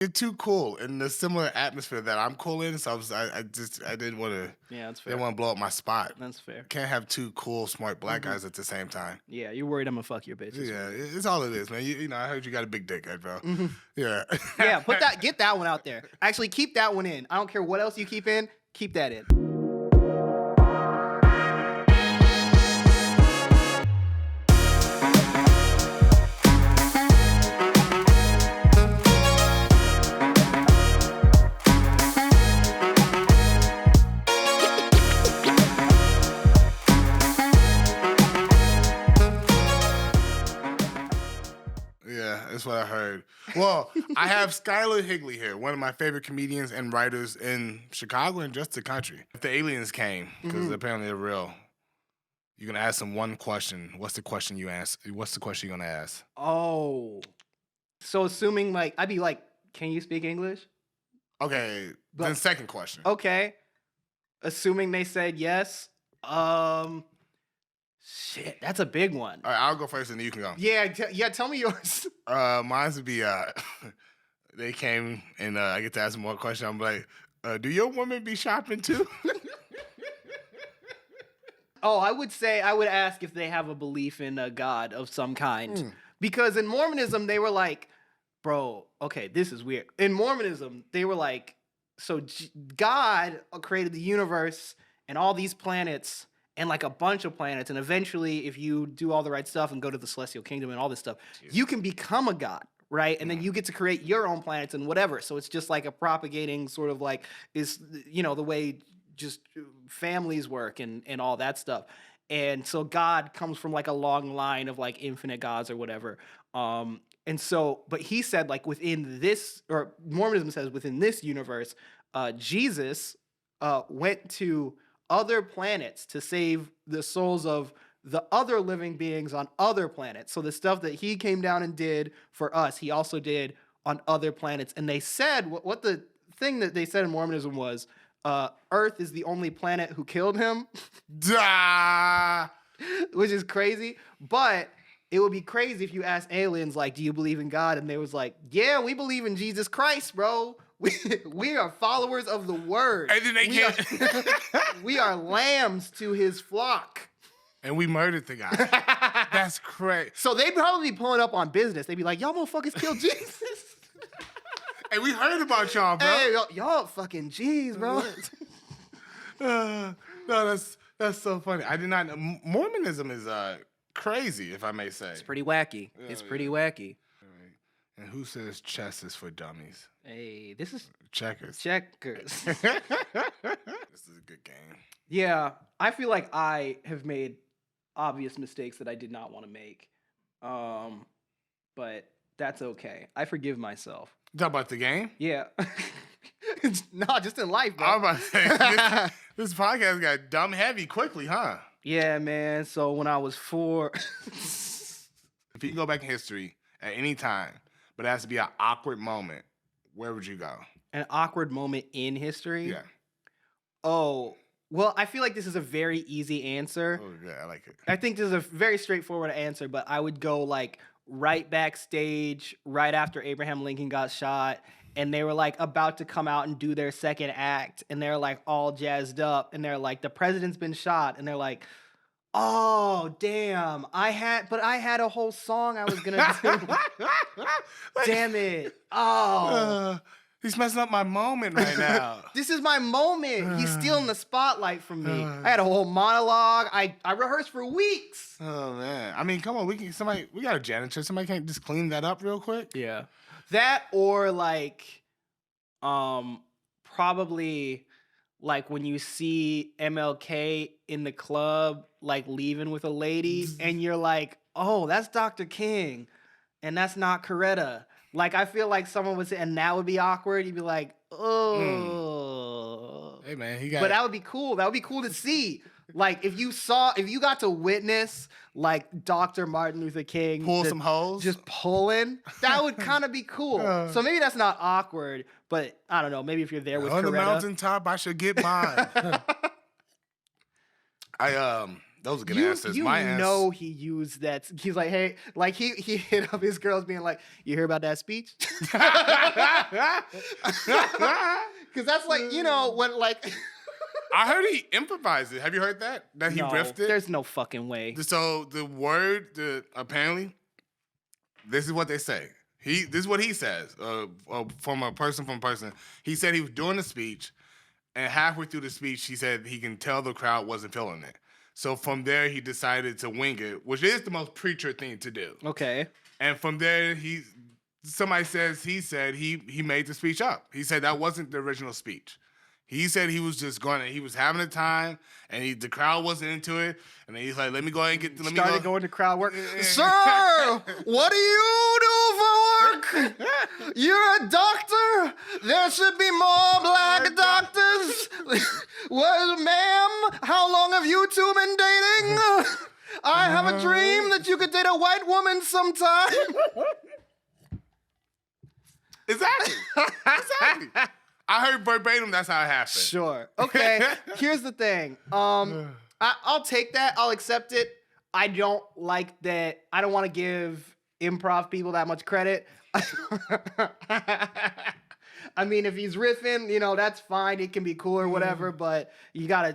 You're too cool in the similar atmosphere that I'm cool in, so I didn't want to. Yeah, that's fair. Didn't want to blow up my spot. That's fair. Can't have two cool, smart black guys at the same time. Yeah, you're worried I'm gonna fuck your bitch. Yeah, it's all it is, man. You know, I heard you got a big dick, bro. Yeah. Yeah, get that one out there. Actually, keep that one in. I don't care what else you keep in. Keep that in. That's what I heard. Well, I have Skyler Higley here, one of my favorite comedians and writers in Chicago and just the country. If the aliens came, because apparently they're real, you're going to ask them one question. What's the question you ask? What's the question you're going to ask? Oh. So assuming, like, I'd be like, can you speak English? Okay, then second question. Okay. Assuming they said yes. Shit, that's a big one. All right, I'll go first and then you can go. Yeah, tell me yours. Mine would be, they came and I get to ask them more questions. I'm like, do your women be shopping too? Oh, I would ask if they have a belief in a God of some kind. Because in Mormonism, they were like, bro, okay, this is weird. In Mormonism, they were like, so God created the universe and all these planets and like a bunch of planets. And eventually, if you do all the right stuff and go to the celestial kingdom and all this stuff, you can become a god, right? And then you get to create your own planets and whatever. So it's just like a propagating sort of like is, you know, the way just families work and all that stuff. And so God comes from like a long line of like infinite gods or whatever. And so, but he said like within this, or Mormonism says within this universe, Jesus went to other planets to save the souls of the other living beings on other planets. So the stuff that he came down and did for us, he also did on other planets. And they said, what the thing that they said in Mormonism was, Earth is the only planet who killed him. Which is crazy. But it would be crazy if you asked aliens, like, do you believe in God? And they was like, yeah, we believe in Jesus Christ, bro. We are followers of the word. And then they we are lambs to his flock. And we murdered the guy. That's crazy. So they'd probably be pulling up on business. They'd be like, y'all motherfuckers killed Jesus. Hey, we heard about y'all, bro. Hey, y'all fucking G's, bro. No, that's so funny. I did not know. Mormonism is crazy, if I may say. It's pretty wacky. It's pretty wacky. And who says chess is for dummies? Hey, this is checkers. Checkers. This is a good game. Yeah, I feel like I have made obvious mistakes that I did not want to make. But that's okay. I forgive myself. You talk about the game? Yeah. No, just in life, bro. I'm about to say, this podcast got dumb heavy quickly, huh? Yeah, man. So when I was 4... If you can go back in history at any time, but it has to be an awkward moment, where would you go? An awkward moment in history? Yeah. Oh, well, I feel like this is a very easy answer. Oh, yeah, I like it. I think this is a very straightforward answer, but I would go like right backstage, right after Abraham Lincoln got shot, and they were like about to come out and do their second act, and they're like all jazzed up, and they're like, the president's been shot, and they're like, oh, damn, I had a whole song I was gonna do. Damn it. Oh. He's messing up my moment right now. This is my moment. He's stealing the spotlight from me. I had a whole monologue. I rehearsed for weeks. Oh man. I mean, come on, we got a janitor. Somebody can't just clean that up real quick? Yeah. That or like probably like when you see MLK in the club like leaving with a lady and you're like, "Oh, that's Dr. King and that's not Coretta." Like, I feel like someone would say, and that would be awkward. You'd be like, oh. Hey, man, But that would be cool. That would be cool to see. Like, if you got to witness, like, Dr. Martin Luther King. Pull some hoes? Just pulling. That would kind of be cool. So maybe that's not awkward, but I don't know. Maybe if you're there with Coretta. On the mountaintop, I should get mine. Those are good answers. My know he used that. He's like, hey, like he hit up his girls being like, you hear about that speech? Because that's like, you know, when like... I heard he improvised it. Have you heard that? That he riffed it? There's no fucking way. So the word, apparently, this is what they say. This is what he says from a person. He said he was doing the speech, and halfway through the speech, he said he can tell the crowd wasn't feeling it. So from there, he decided to wing it, which is the most preacher thing to do. Okay. And from there, somebody says he said he made the speech up. He said that wasn't the original speech. He said he was just he was having a time, and the crowd wasn't into it. And then he's like, let me go ahead and started going to crowd work. Sir, what do you do for work? You're a doctor? There should be more black doctors. Well, ma'am, how long have you two been dating? I have a dream that you could date a white woman sometime. Exactly. I heard verbatim that's how it happened. Sure. Okay. Here's the thing. I'll take that. I'll accept it. I don't like that. I don't want to give improv people that much credit. I mean, if he's riffing, you know, that's fine. It can be cool or whatever. But you gotta.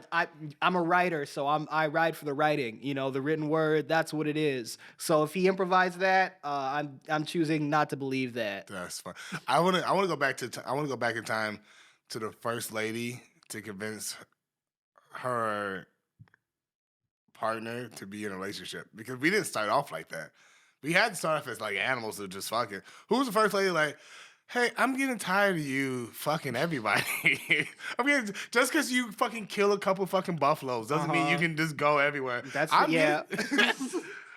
I'm a writer, so I ride for the writing. You know, the written word. That's what it is. So if he improvised that, I'm choosing not to believe that. That's fine. I want to go back to. I want to go back in time to the first lady to convince her partner to be in a relationship, because we didn't start off like that. We had to start off as like animals that just fucking. Who was the first lady like? Hey, I'm getting tired of you fucking everybody. I mean, just because you fucking kill a couple fucking buffaloes doesn't mean you can just go everywhere.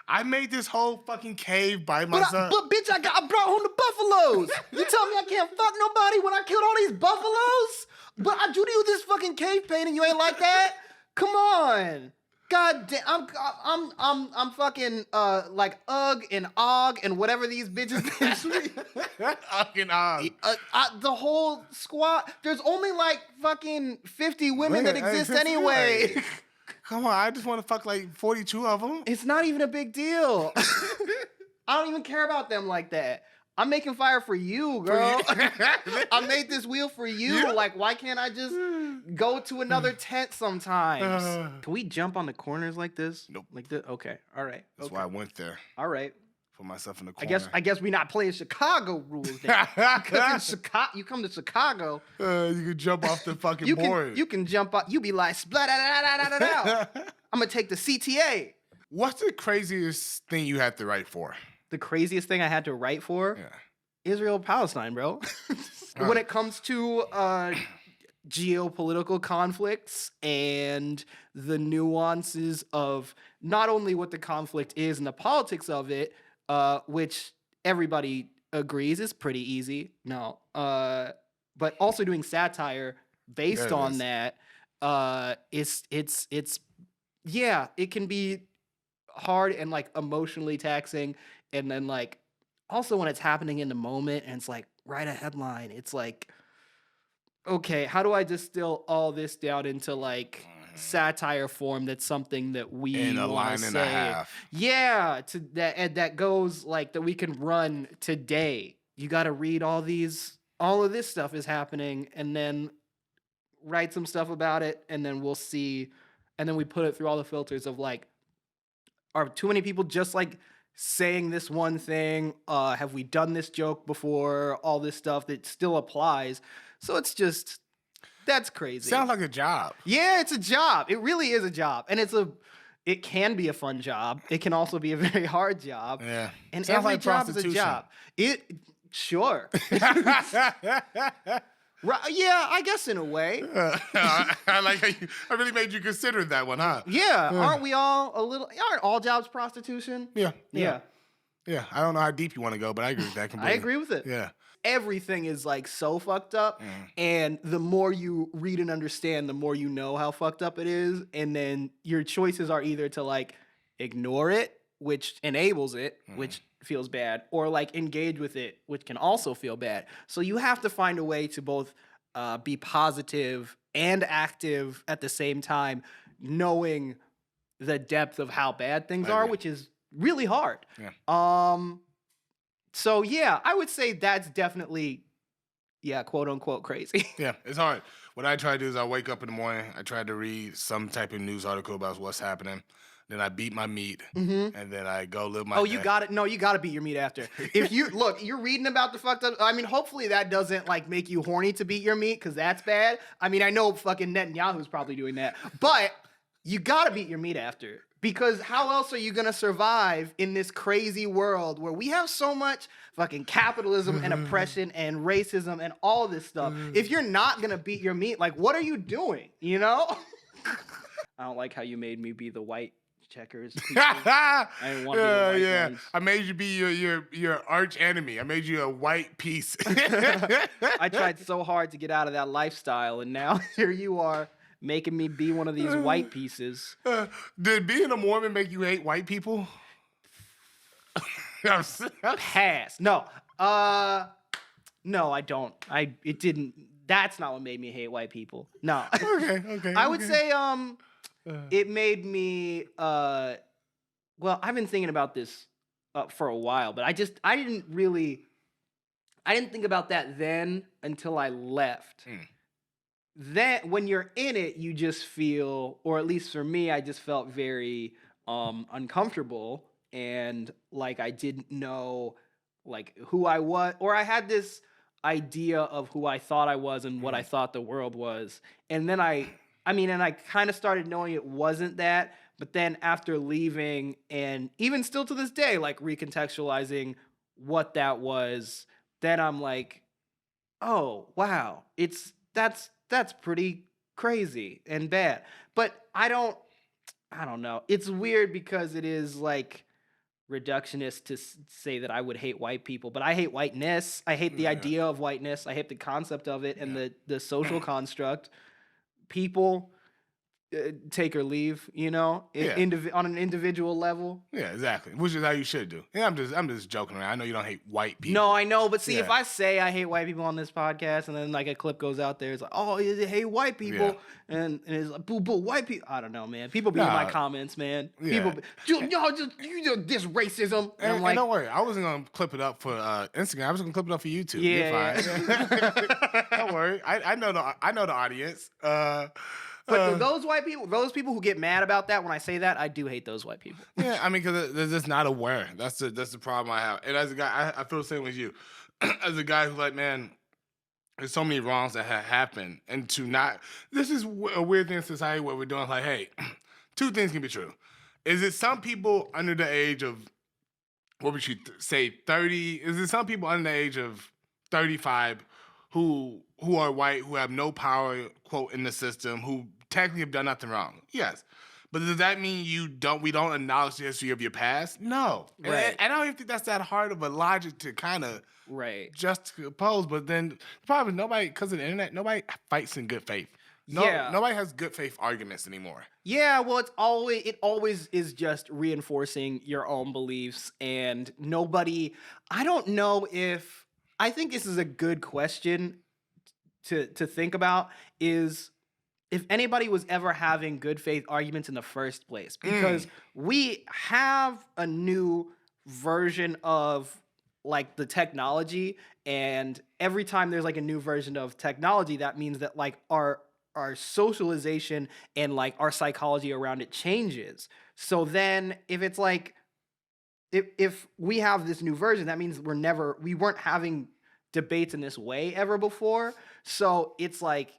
I made this whole fucking cave by myself. But bitch, I brought home the buffaloes. You tell me I can't fuck nobody when I killed all these buffaloes? But I drew you this fucking cave painting. You ain't like that? Come on. God damn, I'm fucking like Ugg and Og and whatever these bitches. Ugg and Og. The whole squad. There's only like fucking 50 women that exist anyway. Come on, I just want to fuck like 42 of them. It's not even a big deal. I don't even care about them like that. I'm making fire for you, girl. I made this wheel for you. Yeah. Like, why can't I just go to another tent sometimes? Can we jump on the corners like this? Nope. Like this? Okay. All right. That's why I went there. All right. Put myself in the corner. I guess we're not playing Chicago rules then. Because in Chicago, you come to Chicago. You can jump off the fucking board. You can jump up. You be like, I'm going to take the CTA. What's the craziest thing you had to write for? The craziest thing I had to write for? Yeah. Israel-Palestine, bro. When it comes to geopolitical conflicts and the nuances of not only what the conflict is and the politics of it, which everybody agrees is pretty easy. No. But also doing satire based on that, it can be hard and like emotionally taxing. And then like also when it's happening in the moment and it's like write a headline, it's like, okay, how do I distill all this down into like satire form that's something that we in a line and a half. Yeah, to that goes like that we can run today. You got to read all of this stuff is happening and then write some stuff about it and then we'll see, and then we put it through all the filters of like, are too many people just like saying this one thing? Have we done this joke before? All this stuff that still applies. So it's just, that's crazy. Sounds like a job. Yeah, it's a job. It really is a job. And it can be a fun job. It can also be a very hard job. Yeah. And sounds every like job is a job. Sure. Right, yeah, I guess in a way. I like how I really made you consider that one, huh? Yeah, aren't all jobs prostitution? Yeah. Yeah. I don't know how deep you want to go, but I agree with that completely. I agree with it. Yeah. Everything is like so fucked up, and the more you read and understand, the more you know how fucked up it is, and then your choices are either to like ignore it, which enables it, which feels bad, or like engage with it, which can also feel bad. So you have to find a way to both be positive and active at the same time, knowing the depth of how bad things I are, agree. which is really hard. Yeah. So yeah, I would say that's definitely, yeah, quote unquote crazy. Yeah, it's hard. What I try to do is I wake up in the morning, I try to read some type of news article about what's happening. Then I beat my meat, hmm and then I go live my Oh, day. you got it. No, you got to beat your meat after. If you look, you're reading about the fucked up. I mean, hopefully that doesn't like make you horny to beat your meat, because that's bad. I mean, I know fucking Netanyahu's probably doing that, but you got to beat your meat after, because how else are you gonna survive in this crazy world where we have so much fucking capitalism and oppression and racism and all this stuff? If you're not gonna beat your meat, like, what are you doing? You know? I don't like how you made me be the white checkers people. I didn't want to be the white Yeah. ones. I made you be your arch enemy. I made you a white piece. I tried so hard to get out of that lifestyle, and now here you are making me be one of these white pieces. Did being a Mormon make you hate white people? Pass. No. No, I don't. It didn't. That's not what made me hate white people. No. Okay. I would say it made me well, I've been thinking about this for a while, but I didn't think about that then until I left. Then when you're in it, you just feel, or at least for me, I just felt very uncomfortable, and like I didn't know like who I was, or I had this idea of who I thought I was and what I thought the world was. And then I kind of started knowing it wasn't that, but then after leaving, and even still to this day, like recontextualizing what that was, then I'm like, oh wow, that's pretty crazy and bad. But I don't know. It's weird because it is like reductionist to say that I would hate white people, but I hate whiteness. I hate the idea of whiteness. I hate the concept of it and the social construct. People take or leave, you know, on an individual level. Yeah, exactly. Which is how you should do. Yeah, I'm just joking around. I know you don't hate white people. No, I know, but see, if I say I hate white people on this podcast, and then like a clip goes out there, it's like, oh, you hate white people, and it's like, boo, white people. I don't know, man. People be in my comments, man. People, you this racism, and I'm like, don't worry, I wasn't gonna clip it up for Instagram. I was gonna clip it up for YouTube. Yeah, you're fine. Don't worry. I know the audience. But those white people, those people who get mad about that when I say that, I do hate those white people. Yeah, I mean, because they're just not aware. That's the problem I have. And as a guy, I feel the same as you. As a guy who's like, man, there's so many wrongs that have happened, and to not. This is a weird thing in society where we're doing like, hey, two things can be true. Is it some people under the age of, what would you say, 30? Is it some people under the age of 35 who are white, who have no power, quote, in the system, who technically have done nothing wrong? Yes. But does that mean we don't acknowledge the history of your past? No. Right. And I don't even think that's that hard of a logic to kind of juxtapose. But then the problem is nobody, because of the internet, nobody fights in good faith. Nobody has good faith arguments anymore. Yeah, well, it always is just reinforcing your own beliefs, and nobody. I don't know if. I think this is a good question to think about, is if anybody was ever having good faith arguments in the first place, because we have a new version of like the technology, and every time there's like a new version of technology, that means that like our socialization and like our psychology around it changes. So then if it's like, if we have this new version, that means we weren't having debates in this way ever before. So it's like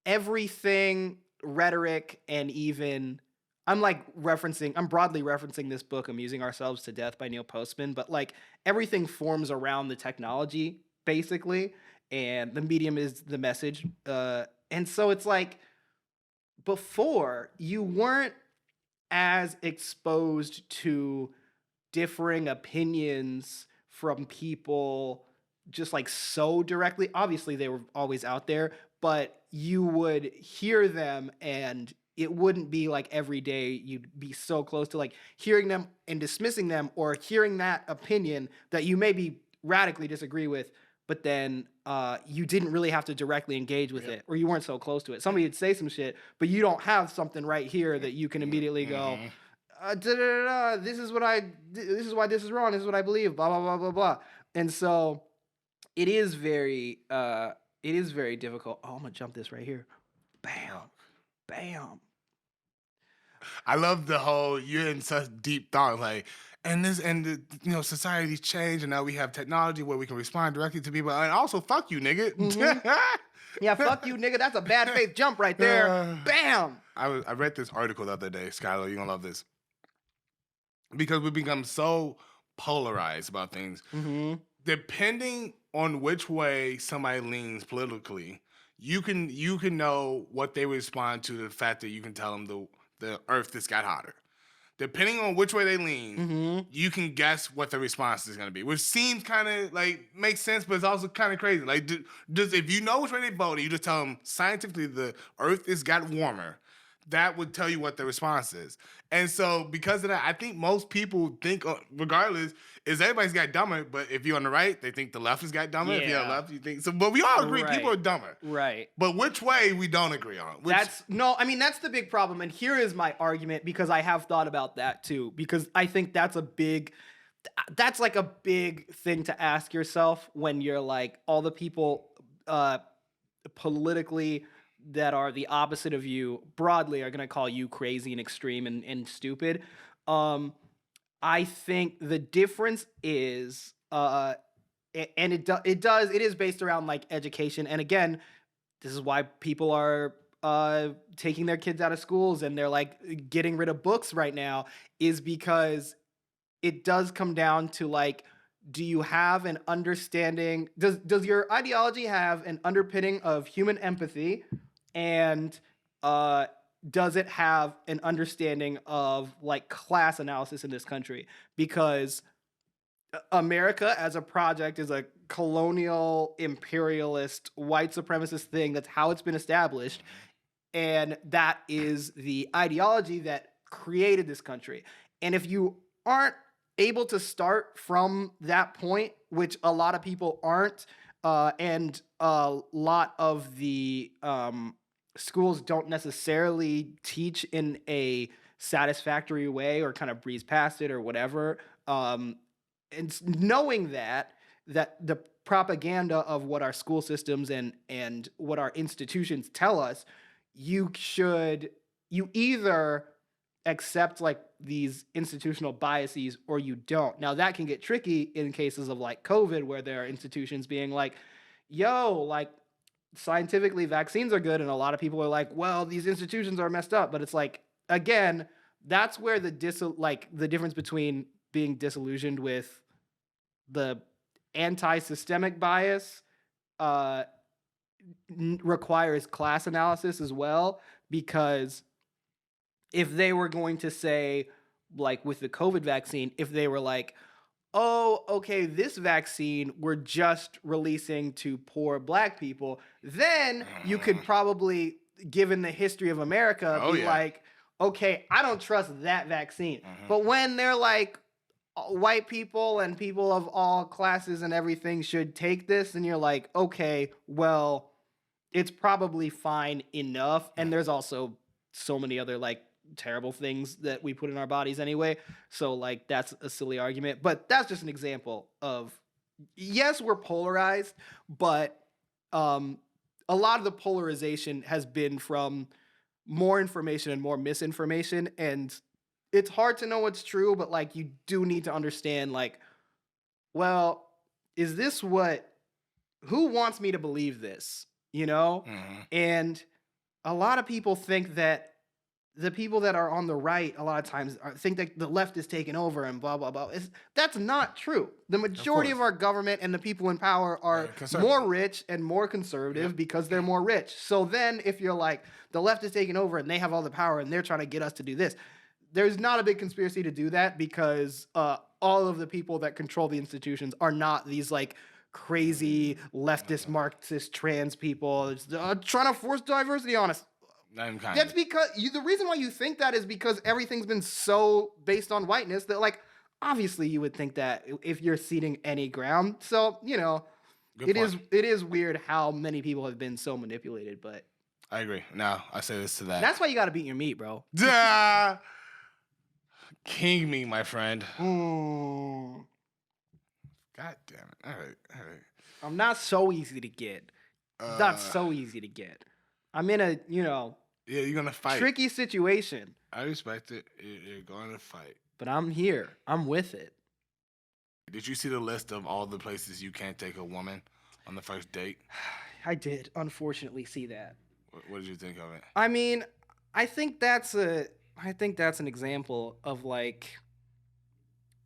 everything, rhetoric, and even I'm broadly referencing this book, Amusing Ourselves to Death by Neil Postman, but like everything forms around the technology basically, and the medium is the message. And so it's like before you weren't as exposed to differing opinions from people just like so directly. Obviously they were always out there, but you would hear them, and it wouldn't be like every day you'd be so close to like hearing them and dismissing them, or hearing that opinion that you maybe radically disagree with, but then you didn't really have to directly engage with it, or you weren't so close to it. Somebody would say some shit, but you don't have something right here that you can immediately go, this is why this is wrong. This is what I believe. Blah blah blah blah blah. And so it is very difficult. Oh, I'm gonna jump this right here. Bam, bam. I love the whole you're in such deep thought, like, society's changed, and now we have technology where we can respond directly to people, and also fuck you, nigga. Yeah, fuck you, nigga. That's a bad faith jump right there. Bam. I read this article the other day, Skyler. You're gonna love this because we become so polarized about things. Depending on which way somebody leans politically, you can know what they respond to. The fact that you can tell them the earth just got hotter. Depending on which way they lean, you can guess what the response is going to be, which seems kind of like makes sense, but it's also kind of crazy. Like, if you know which way they voted, you just tell them scientifically the earth has got warmer. That would tell you what the response is. And so because of that, I think most people think, regardless, is everybody's got dumber, but if you're on the right, they think the left has got dumber. If you're on the left, you think so. But we all agree people are dumber. Right. But which way we don't agree on. That's the big problem. And here is my argument, because I have thought about that too, because I think that's like a big thing to ask yourself when you're like, all the people politically that are the opposite of you broadly are going to call you crazy and extreme and stupid. I think the difference is, and it is based around like education. And again, this is why people are taking their kids out of schools and they're like getting rid of books right now, is because it does come down to like, do you have an understanding? Does your ideology have an underpinning of human empathy? And does it have an understanding of like class analysis in this country? Because America as a project is a colonial, imperialist, white supremacist thing. That's how it's been established. And that is the ideology that created this country. And if you aren't able to start from that point, which a lot of people aren't, and a lot of the schools don't necessarily teach in a satisfactory way or kind of breeze past it or whatever. And knowing that the propaganda of what our school systems and what our institutions tell us, you either accept like these institutional biases or you don't. Now that can get tricky in cases of like COVID, where there are institutions being like, yo, like, scientifically vaccines are good, and a lot of people are like, well, these institutions are messed up. But it's like, again, that's where the difference between being disillusioned with the anti-systemic bias requires class analysis as well. Because if they were going to say, like with the COVID vaccine, if they were like, oh, okay, this vaccine we're just releasing to poor black people, then you could probably, given the history of America, like, okay, I don't trust that vaccine. But when they're like, white people and people of all classes and everything should take this, and you're like, okay, well, it's probably fine enough. And there's also so many other like terrible things that we put in our bodies anyway. So like, that's a silly argument, but that's just an example of, yes, we're polarized, but a lot of the polarization has been from more information and more misinformation. And it's hard to know what's true, but like, you do need to understand like, well, is this who wants me to believe this? You know? And a lot of people think that the people that are on the right a lot of times think that the left is taking over and blah, blah, blah. That's not true. The majority of our government and the people in power are more rich and more conservative because they're more rich. So then if you're like, the left is taking over and they have all the power and they're trying to get us to do this, there's not a big conspiracy to do that, because all of the people that control the institutions are not these like crazy leftist, Marxist, trans people trying to force diversity on us. That's because the reason why you think that is because everything's been so based on whiteness that like, obviously you would think that if you're ceding any ground. So, you know, Good point. It is weird how many people have been so manipulated, but I agree. Now I say this to that. that's why you got to beat your meat, bro. Duh! King me, my friend. Mm. God damn it. All right. I'm not so easy to get. Not so easy to get. I'm in a, Yeah, you're gonna fight. tricky situation. I respect it. You're going to fight. But I'm here. I'm with it. Did you see the list of all the places you can't take a woman on the first date? I did, unfortunately, see that. What did you think of it? I mean, I think that's an example of like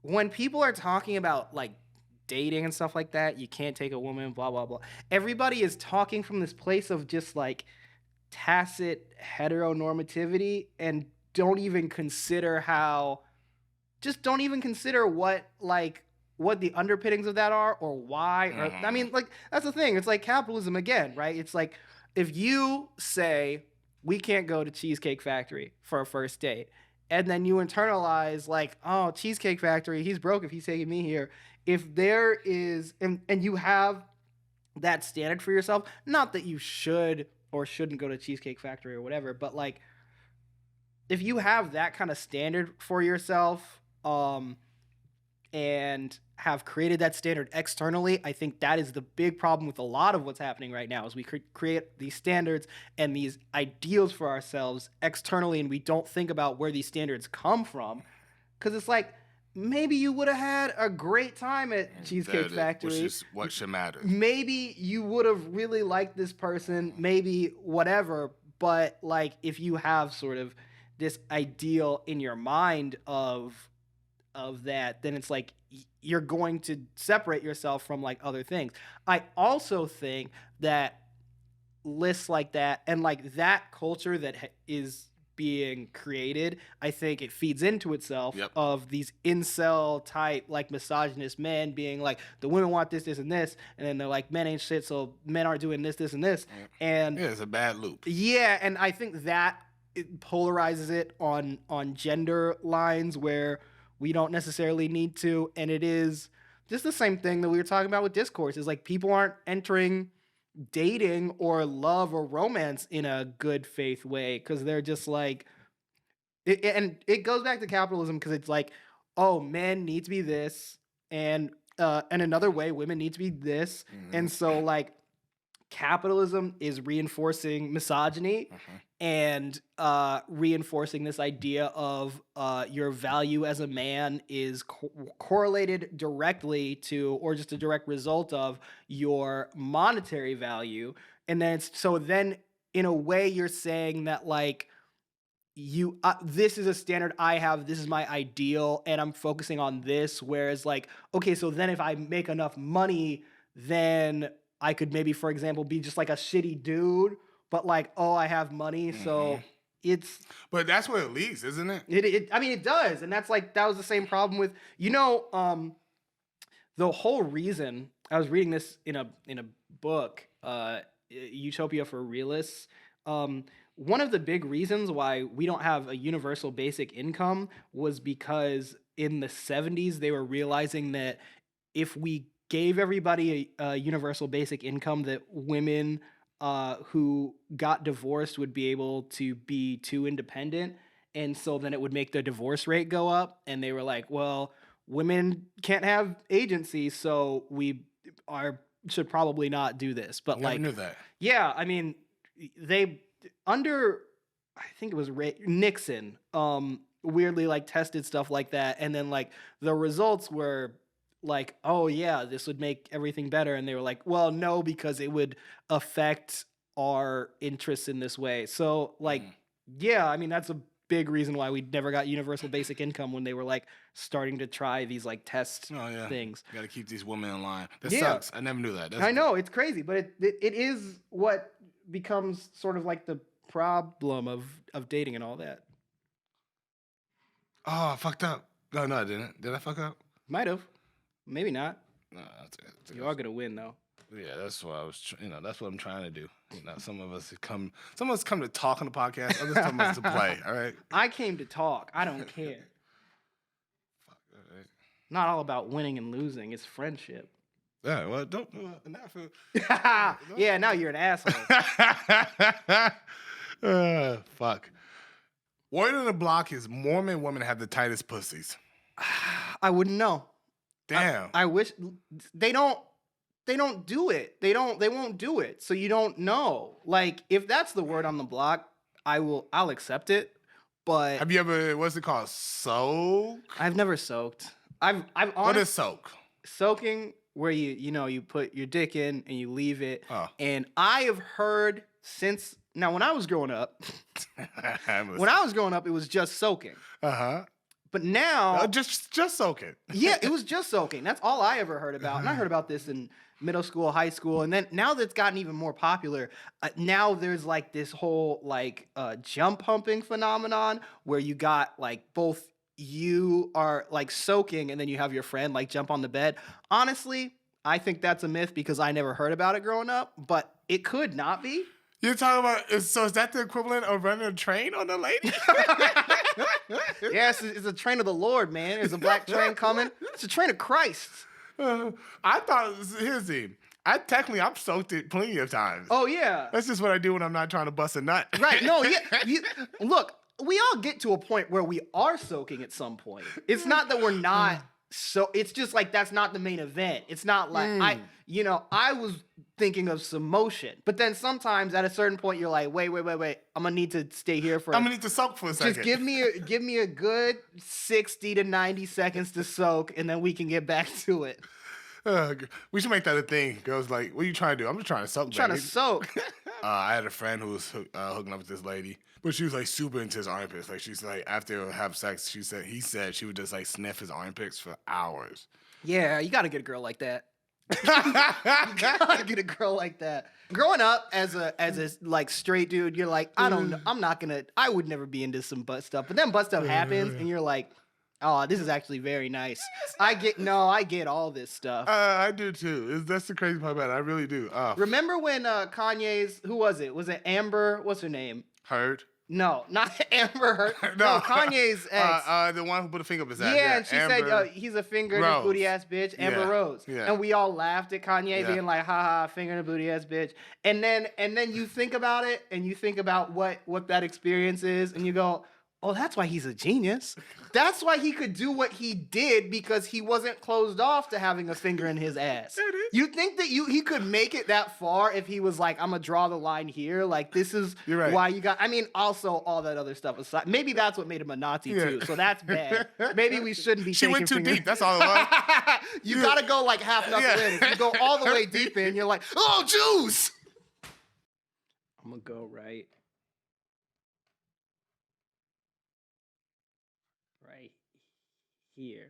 when people are talking about like dating and stuff like that, you can't take a woman, blah blah blah. Everybody is talking from this place of just like tacit heteronormativity and don't even consider what the underpinnings of that are or why. Or, I mean, like, that's the thing. It's like capitalism again, right? It's like if you say we can't go to Cheesecake Factory for a first date, and then you internalize like, oh, Cheesecake Factory, he's broke if he's taking me here. If there is, and you have that standard for yourself, not that you should or shouldn't go to Cheesecake Factory or whatever, but like, if you have that kind of standard for yourself, and have created that standard externally, I think that is the big problem with a lot of what's happening right now is we create these standards and these ideals for ourselves externally, and we don't think about where these standards come from. Because it's like, maybe you would have had a great time at Cheesecake Factory. Which is what should matter. Maybe you would have really liked this person, maybe whatever, but like if you have sort of this ideal in your mind of that, then it's like you're going to separate yourself from like other things. I also think that lists like that and like that culture that is being created, I think it feeds into itself of these incel type like misogynist men being like the women want this and this, and then they're like men ain't shit, so men aren't doing this and this, and it's a bad loop. Yeah, and I think that it polarizes it on gender lines where we don't necessarily need to, and it is just the same thing that we were talking about with discourse. Is like people aren't entering dating or love or romance in a good faith way because they're just like, and it goes back to capitalism because it's like, oh, men need to be this, and another way, women need to be this, and so like capitalism is reinforcing misogyny and reinforcing this idea of your value as a man is correlated directly to, or just a direct result of, your monetary value. And then then in a way you're saying that like you this is a standard I have, this is my ideal, and I'm focusing on this, whereas like, okay, so then if I make enough money, then I could maybe, for example, be just like a shitty dude, but like, oh, I have money, so it's... But that's where it leads, isn't it? I mean, it does, and that's like, that was the same problem with, the whole reason, I was reading this in a book, Utopia for Realists. One of the big reasons why we don't have a universal basic income was because in the 70s, they were realizing that if we gave everybody a universal basic income, that women who got divorced would be able to be too independent. And so then it would make the divorce rate go up. And they were like, well, women can't have agency, so we should probably not do this. But I knew that. Yeah, I mean, they, under, I think it was Nixon, weirdly like tested stuff like that. And then like the results were like, oh yeah, this would make everything better. And they were like, well, no, because it would affect our interests in this way. So like, yeah, I mean, that's a big reason why we never got universal basic income, when they were like starting to try these like test things. You got to keep these women in line. That sucks. I never knew that. I know, it's crazy, but it is what becomes sort of like the problem of dating and all that. Oh, I fucked up. No, I didn't. Did I fuck up? Might have. Maybe not. No, you are gonna win though. Yeah, that's what I was. That's what I'm trying to do. Some of us come to talk on the podcast. Others come to play. All right. I came to talk. I don't care. Fuck. All right. Not all about winning and losing. It's friendship. Yeah, well, don't. Not for, Yeah, now you're an asshole. Fuck. Word on the block is Mormon women have the tightest pussies. I wouldn't know. Damn. I wish they don't do it. They won't do it. So you don't know. Like, if that's the word on the block, I'll accept it. But have you ever, what's it called? Soak? I've never soaked. I've What is soak? Soaking, where you put your dick in and you leave it. Oh. And I have heard since now when I was growing up, it was just soaking. Uh-huh. But now just soak it. Yeah, it was just soaking. That's all I ever heard about. And I heard about this in middle school, high school, and then now that's gotten even more popular. Now there's like this whole like jump humping phenomenon where you got like both you are like soaking and then you have your friend like jump on the bed. Honestly, I think that's a myth because I never heard about it growing up, but it could not be. You're talking about, so is that the equivalent of running a train on a lady? Yes, it's a train of the Lord, man. There's a black train coming. It's a train of Christ. I thought, here's the, I've soaked it plenty of times. Oh, yeah. That's just what I do when I'm not trying to bust a nut. Right, no, yeah. Look, we all get to a point where we are soaking at some point. It's not that we're not, so it's just like that's not the main event. It's not like, I was thinking of some motion, but then sometimes at a certain point you're like, wait, I'm gonna need to stay here for I'm gonna need to soak for a second. Just give me a good 60 to 90 seconds to soak, and then we can get back to it. We should make that a thing. Girls like, what are you trying to do? I'm just trying to soak. Trying to soak. I had a friend who was hooking up with this lady, but she was like super into his armpits. Like she's like, after they have sex, he said she would just like sniff his armpits for hours. Yeah, you gotta get a girl like that. You gotta get a girl like that. Growing up as a like straight dude, you're like, I don't know, I would never be into some butt stuff. But then butt stuff happens, and you're like, oh, this is actually very nice. I get all this stuff. I do too. That's the crazy part about it. I really do. Remember when Kanye's, who was it? Was it Amber? What's her name? Heard? No, not Amber Heard. No, Kanye's ex. The one who put a finger up his ass. Yeah, and she Amber said he's a finger in a booty ass bitch. Amber Rose. Yeah. And we all laughed at Kanye being like, ha, finger in a booty ass bitch. And then you think about it, and you think about what that experience is, and you go, oh, that's why he's a genius. That's why he could do what he did, because he wasn't closed off to having a finger in his ass. You think that he could make it that far if he was like, I'm gonna draw the line here. Like, this is why you got. I mean, also all that other stuff aside. Maybe that's what made him a Nazi too. So that's bad. Maybe we shouldn't be. She went too deep. That's all it was. You gotta go like half knuckle in. If you go all the way deep in, you're like, oh, Jews. I'm gonna go right here.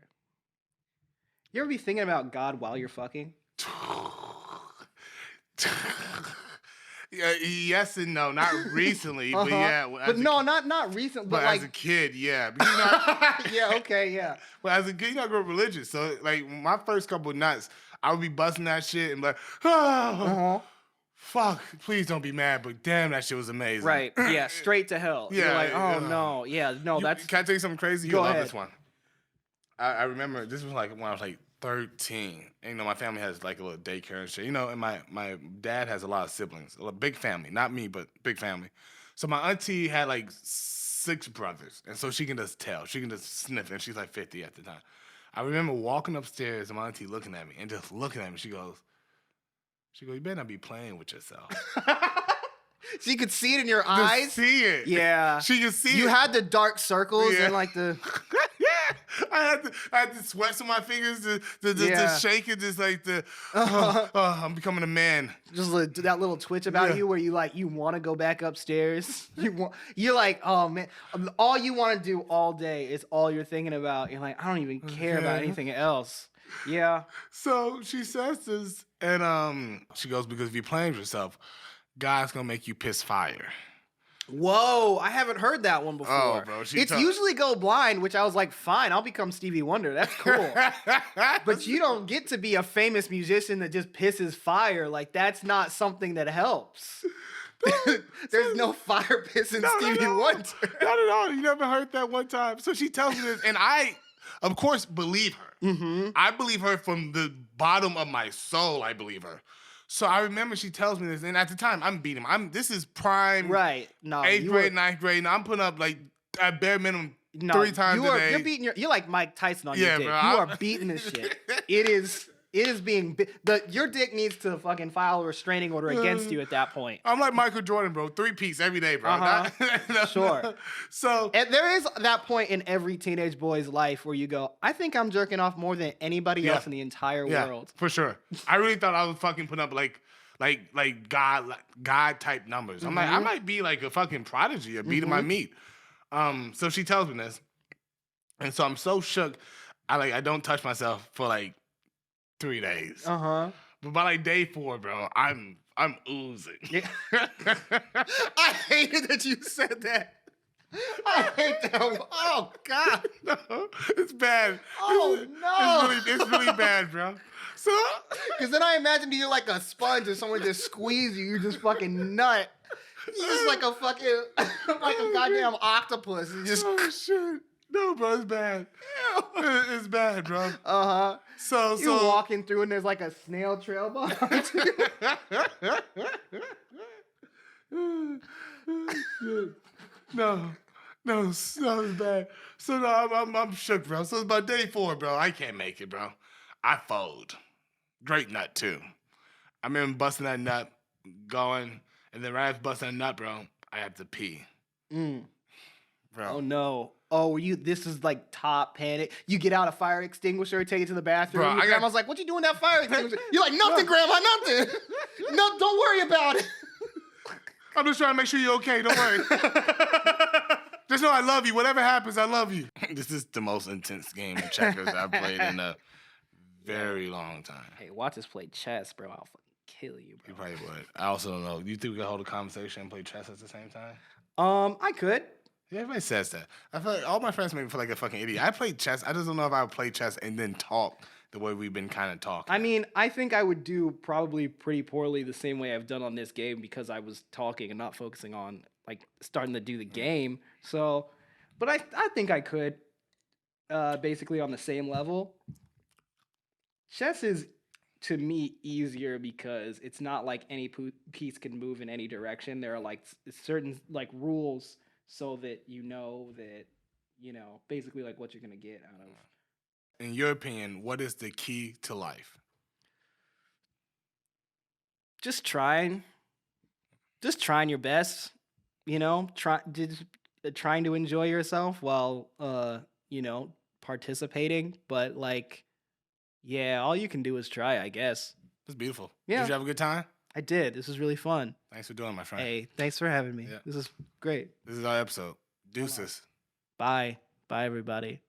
You ever be thinking about God while you're fucking? Yes and no, not recently, but yeah. But no, not recent. But like as a kid, yeah. But yeah, okay, yeah. But as a kid, I grew up religious, so like my first couple of nuts, I would be busting that shit and be like, oh, fuck, please don't be mad, but damn, that shit was amazing. Right, yeah, straight to hell. Yeah, you're like, oh no, yeah, no, that's. Can I tell you something crazy? Go You'll ahead. love this one. I remember this was like when I was like 13. And, my family has like a little daycare and shit. And my dad has a lot of siblings. A big family. Not me, but big family. So my auntie had like 6 brothers. And so she can just tell. She can just sniff. And she's like 50 at the time. I remember walking upstairs and my auntie looking at me and just looking at me. She goes, you better not be playing with yourself. She could see it in your eyes? See it. Yeah. She could see it. You had the dark circles and like the... Yeah. I had the sweats on my fingers to shake it, just like I'm becoming a man. Just that little twitch about you where you want to go back upstairs. You're like, oh man, all you want to do all day is all you're thinking about. You're like, I don't even care about anything else. Yeah. So she says this, and she goes, because if you're playing with yourself, God's gonna make you piss fire. Whoa, I haven't heard that one before. Oh, bro, it's usually Go Blind, which I was like, fine, I'll become Stevie Wonder. That's cool. But you don't get to be a famous musician that just pisses fire. Like, that's not something that helps. There's no fire pissing Stevie Wonder. Not at all. You never heard that one time. So she tells me this, and I of course, believe her. Mm-hmm. I believe her from the bottom of my soul. I believe her. So I remember she tells me this, and at the time, I'm beating him. This is prime Right. No, 8th grade, 9th grade, and I'm putting up like at bare minimum 3 times a day. You're beating you're like Mike Tyson on your dick. bro, You are beating this shit. It is being your dick needs to fucking file a restraining order against you at that point. I'm like Michael Jordan, bro. 3-piece every day, bro. Sure. So and there is that point in every teenage boy's life where you go, I think I'm jerking off more than anybody else in the entire world. For sure. I really thought I was fucking putting up like God type numbers. I'm like, I might be like a fucking prodigy of beating my meat. So she tells me this, and so I'm so shook. I don't touch myself for like 3 days. But by like day 4, bro, I'm oozing. Yeah. I hated that you said that. I hate that. Oh God, no, it's bad. Oh no, it's really bad, bro. So, because then I imagined you like a sponge and someone just squeeze you. You just fucking nut. You just like a fucking like a goddamn octopus. You just shit. No, bro, it's bad. It's bad, bro. So you're walking through and there's like a snail trail behind you. No, it's bad. So no, I'm shook, bro. So it's about day 4, bro. I can't make it, bro. I fold. Great nut too. I remember busting that nut, going, and then right after busting that nut, bro, I had to pee. Bro. Oh no. Oh, this is like top panic. You get out a fire extinguisher, take it to the bathroom. Bro, Your grandma's like, what you doing with that fire extinguisher? You're like, nothing, Grandma, nothing. No, don't worry about it. I'm just trying to make sure you're okay. Don't worry. Just know I love you. Whatever happens, I love you. This is the most intense game of checkers I've played in a very long time. Hey, watch us play chess, bro. I'll fucking kill you, bro. You probably would. I also don't know. You think we could hold a conversation and play chess at the same time? I could. Yeah, everybody says that. I feel like all my friends make me feel like a fucking idiot. I play chess. I just don't know if I would play chess and then talk the way we've been kind of talking. I mean, I think I would do probably pretty poorly the same way I've done on this game because I was talking and not focusing on like starting to do the game. So, but I think I could basically on the same level. Chess is to me easier because it's not like any piece can move in any direction. There are like certain like rules so that basically like what you're going to get out of. In your opinion, what is the key to life? Just trying your best, trying to enjoy yourself while, participating. But like, yeah, all you can do is try, I guess. That's beautiful. Yeah. Did you have a good time? I did. This was really fun. Thanks for doing it, my friend. Hey, thanks for having me. Yeah. This is great. This is our episode. Deuces. Bye. Bye, everybody.